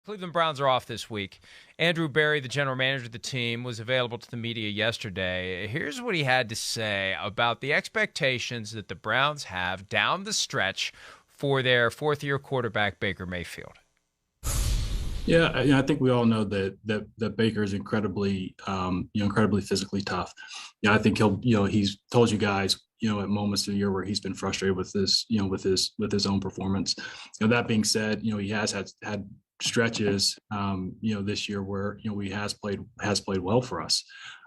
Cleveland Browns are off this week. Andrew Berry, the general manager of the team, was available to the media yesterday. Here's what he had to say about the expectations that the Browns have down the stretch for their fourth-year quarterback, Baker Mayfield. Yeah, I think we all know that Baker is incredibly, incredibly physically tough. I think he's told you guys, at moments of the year where he's been frustrated with this, with his own performance. That being said, he has had stretches, this year where he has played well for us.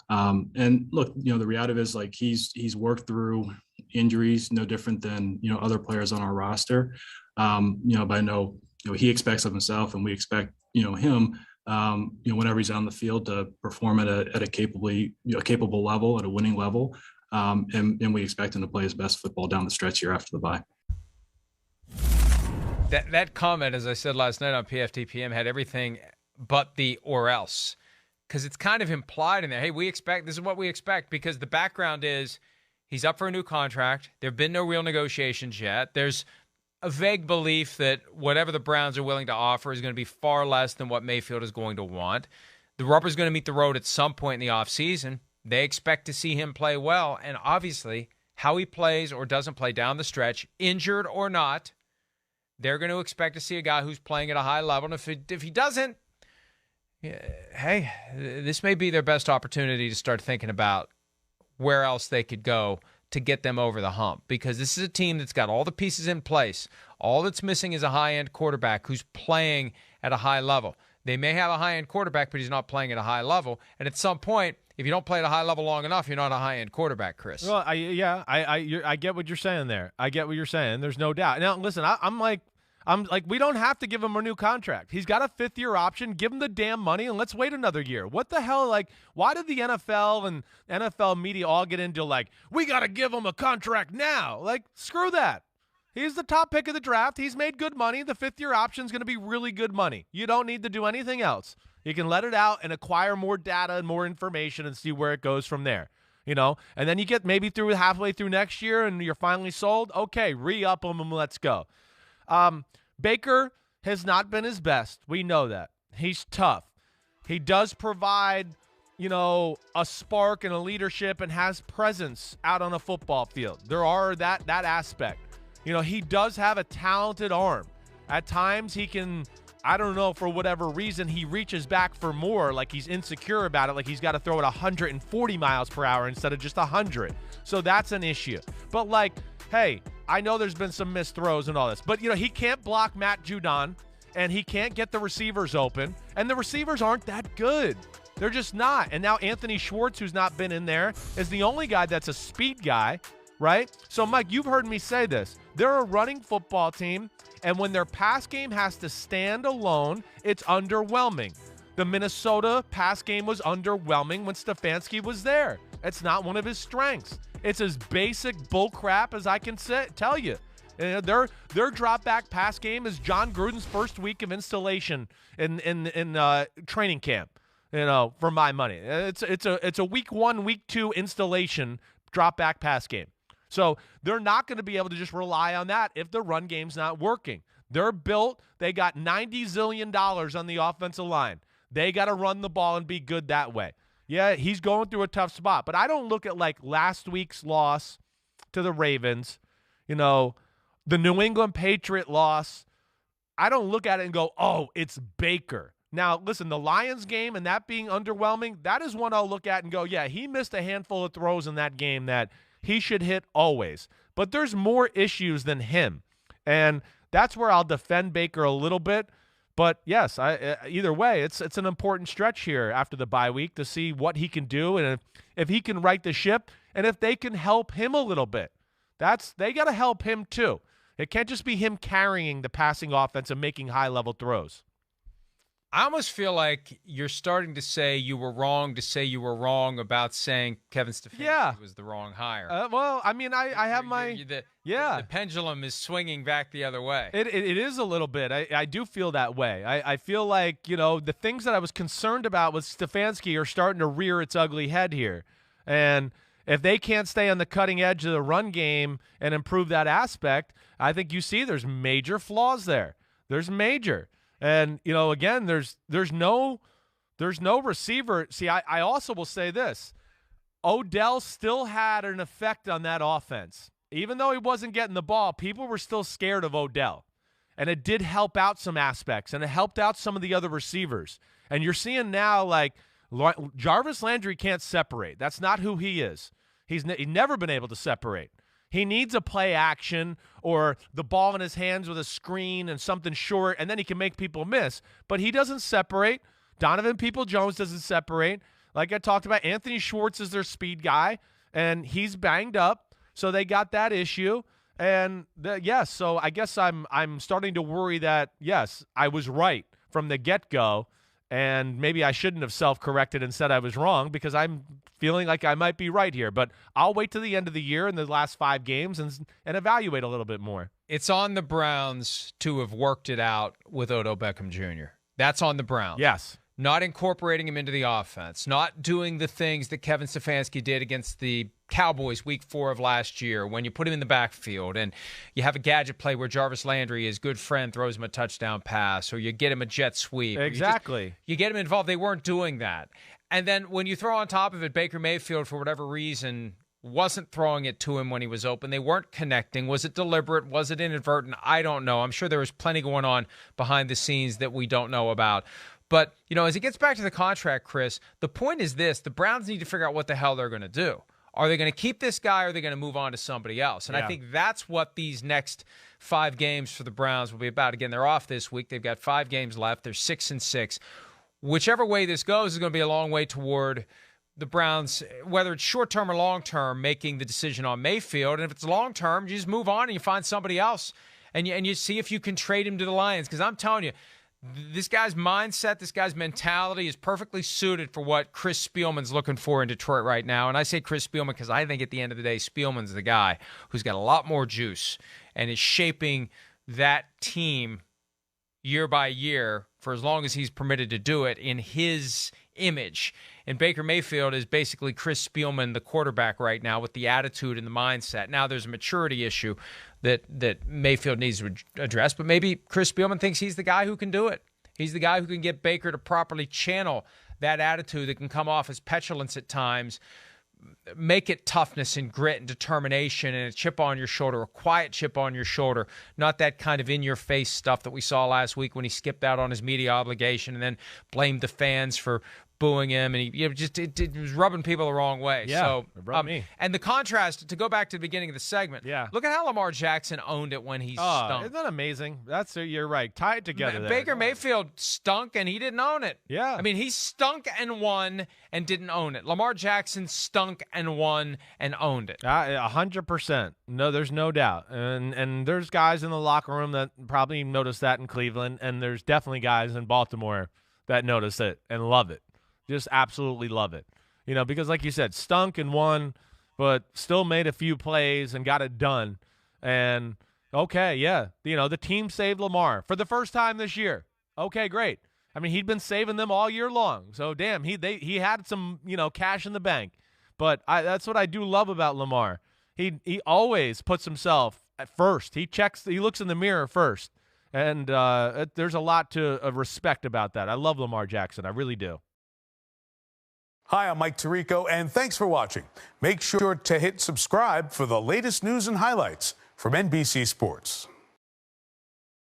And look, the reality is like he's worked through injuries no different than other players on our roster. But I know he expects of himself, and we expect him whenever he's on the field to perform at a capable level, at a winning level, and we expect him to play his best football down the stretch here after the bye. That comment, as I said last night on PFTPM, had everything but the or else, because it's kind of implied in there. Hey, this is what we expect, because the background is he's up for a new contract. There have been no real negotiations yet. There's a vague belief that whatever the Browns are willing to offer is going to be far less than what Mayfield is going to want. The rubber's going to meet the road at some point in the offseason. They expect to see him play well, and obviously how he plays or doesn't play down the stretch, injured or not, they're going to expect to see a guy who's playing at a high level. And if he doesn't, hey, this may be their best opportunity to start thinking about where else they could go to get them over the hump, because this is a team that's got all the pieces in place. All that's missing is a high-end quarterback who's playing at a high level. They may have a high-end quarterback, but he's not playing at a high level. And at some point, if you don't play at a high level long enough, you're not a high-end quarterback, Chris. Well, I get what you're saying there. I get what you're saying. There's no doubt. Now, listen, I'm like, we don't have to give him a new contract. He's got a fifth-year option. Give him the damn money, and let's wait another year. What the hell? Like, why did the NFL and NFL media all get into, like, we got to give him a contract now? Like, screw that. He's the top pick of the draft. He's made good money. The fifth-year option is going to be really good money. You don't need to do anything else. You can let it out and acquire more data and more information and see where it goes from there. And then you get maybe halfway through next year and you're finally sold. Okay, re-up him and let's go. Baker has not been his best. We know that. He's tough. He does provide, a spark and a leadership and has presence out on a football field. There are that aspect. He does have a talented arm. At times he can, I don't know, for whatever reason, he reaches back for more, like he's insecure about it, like he's got to throw it 140 miles per hour instead of just 100. So that's an issue. But hey, I know there's been some missed throws and all this, but he can't block Matt Judon, and he can't get the receivers open, and the receivers aren't that good. They're just not. And now Anthony Schwartz, who's not been in there, is the only guy that's a speed guy, right? So, Mike, you've heard me say this. They're a running football team, and when their pass game has to stand alone, it's underwhelming. The Minnesota pass game was underwhelming when Stefanski was there. It's not one of his strengths. It's as basic bull crap as I can tell you. Their drop back pass game is John Gruden's first week of installation in training camp. For my money, it's a week 1, week 2 installation drop back pass game. So they're not going to be able to just rely on that if the run game's not working. They're built. They got $90 zillion on the offensive line. They got to run the ball and be good that way. Yeah, he's going through a tough spot, but I don't look at like last week's loss to the Ravens, the New England Patriot loss. I don't look at it and go, oh, it's Baker. Now, listen, the Lions game and that being underwhelming, that is one I'll look at and go, yeah, he missed a handful of throws in that game that he should hit always. But there's more issues than him, and that's where I'll defend Baker a little bit. But yes, either way, it's an important stretch here after the bye week to see what he can do and if he can right the ship and if they can help him a little bit. They got to help him too. It can't just be him carrying the passing offense and making high-level throws. I almost feel like you're starting to say you were wrong about saying Kevin Stefanski was the wrong hire. Well, I mean, I have the pendulum is swinging back the other way. It is a little bit. I do feel that way. I feel like, the things that I was concerned about with Stefanski are starting to rear its ugly head here. And if they can't stay on the cutting edge of the run game and improve that aspect, I think you see there's major flaws there. There's major. And, again, there's no receiver. See, I also will say this. Odell still had an effect on that offense. Even though he wasn't getting the ball, people were still scared of Odell. And it did help out some aspects, and it helped out some of the other receivers. And you're seeing now, like, Jarvis Landry can't separate. That's not who he is. He's never been able to separate. He needs a play action or the ball in his hands with a screen and something short, and then he can make people miss. But he doesn't separate. Donovan Peoples-Jones doesn't separate. Like I talked about, Anthony Schwartz is their speed guy, and he's banged up, so they got that issue. And yes, so I guess I'm starting to worry that, yes, I was right from the get-go, and maybe I shouldn't have self-corrected and said I was wrong because I'm feeling like I might be right here. But I'll wait to the end of the year in the last 5 games and evaluate a little bit more. It's on the Browns to have worked it out with Odell Beckham Jr. That's on the Browns. Yes. Not incorporating him into the offense, not doing the things that Kevin Stefanski did against the Cowboys week 4 of last year when you put him in the backfield and you have a gadget play where Jarvis Landry, his good friend, throws him a touchdown pass, or you get him a jet sweep. Exactly. You get him involved. They weren't doing that. And then when you throw on top of it, Baker Mayfield, for whatever reason, wasn't throwing it to him when he was open. They weren't connecting. Was it deliberate? Was it inadvertent? I don't know. I'm sure there was plenty going on behind the scenes that we don't know about. But, as it gets back to the contract, Chris, the point is this. The Browns need to figure out what the hell they're going to do. Are they going to keep this guy or are they going to move on to somebody else? And I think that's what these next 5 games for the Browns will be about. Again, they're off this week. They've got 5 games left. They're 6-6. Whichever way this goes is going to be a long way toward the Browns, whether it's short-term or long-term, making the decision on Mayfield. And if it's long-term, you just move on and you find somebody else. And you see if you can trade him to the Lions. Because I'm telling you, this guy's mindset, this guy's mentality is perfectly suited for what Chris Spielman's looking for in Detroit right now. And I say Chris Spielman because I think at the end of the day, Spielman's the guy who's got a lot more juice and is shaping that team year by year for as long as he's permitted to do it in his image. And Baker Mayfield is basically Chris Spielman, the quarterback right now, with the attitude and the mindset. Now there's a maturity issue that Mayfield needs to address, but maybe Chris Spielman thinks he's the guy who can do it. He's the guy who can get Baker to properly channel that attitude that can come off as petulance at times, make it toughness and grit and determination and a chip on your shoulder, a quiet chip on your shoulder, not that kind of in-your-face stuff that we saw last week when he skipped out on his media obligation and then blamed the fans for booing him, and he it was rubbing people the wrong way. Yeah, so it rubbed me. And the contrast, to go back to the beginning of the segment, look at how Lamar Jackson owned it when he stunk. Isn't that amazing? You're right. Tie it together. Baker Mayfield stunk and he didn't own it. Yeah. I mean, he stunk and won and didn't own it. Lamar Jackson stunk and won and owned it. 100%. No, there's no doubt. And there's guys in the locker room that probably noticed that in Cleveland, and there's definitely guys in Baltimore that notice it and love it. Just absolutely love it. Because like you said, stunk and won, but still made a few plays and got it done. And, okay, yeah, the team saved Lamar for the first time this year. Okay, great. I mean, he'd been saving them all year long. So, damn, he had some, cash in the bank. But that's what I do love about Lamar. He always puts himself at first. He looks in the mirror first. And there's a lot to respect about that. I love Lamar Jackson. I really do. Hi, I'm Mike Tirico, and thanks for watching. Make sure to hit subscribe for the latest news and highlights from NBC Sports.